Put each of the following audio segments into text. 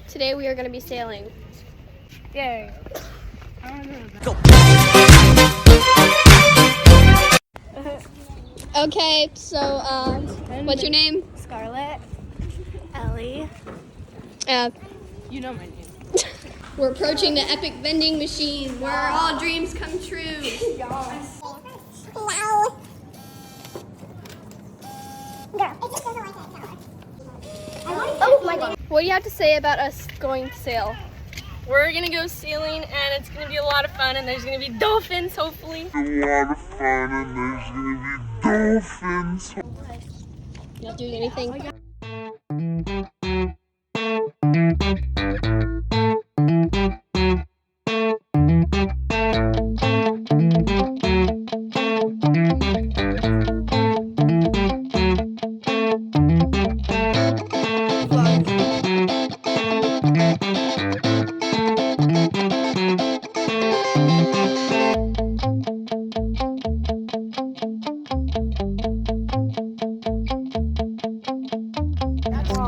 Today we are going to be sailing. Yay. Okay, so what's your name? Scarlett. Ellie. You know my name. We're approaching the epic vending machine where all dreams come true. Yes. Oh my God. What do you have to say about us going to sail? We're gonna go sailing and it's gonna be a lot of fun and there's gonna be dolphins hopefully. Not doing anything.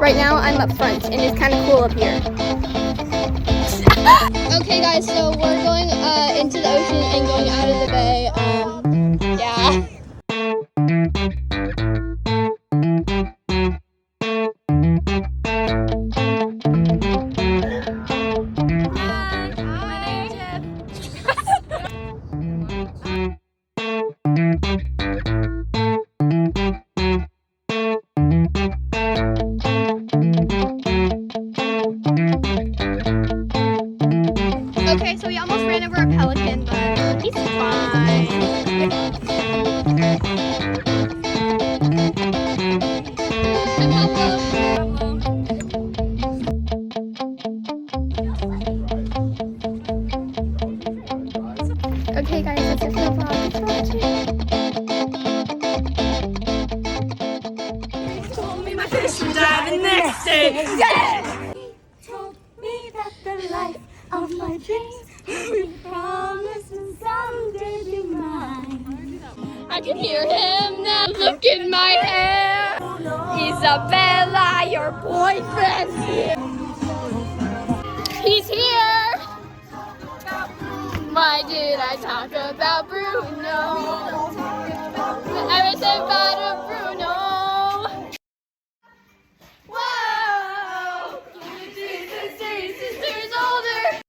Right now I'm up front and it's kind of cool up here. Okay guys, so we're going into the ocean and going out of the bay. Yeah. Okay, so we almost ran over a pelican, but he's fine. Okay guys, that's it for the vlog. Told me my fish would die the next day. Yeah! Told me that the life of my dreams would promise to someday be mine. I can hear him now. Look in my hair. Isabella, your boyfriend's here. He's here. Why did I talk about Bruce?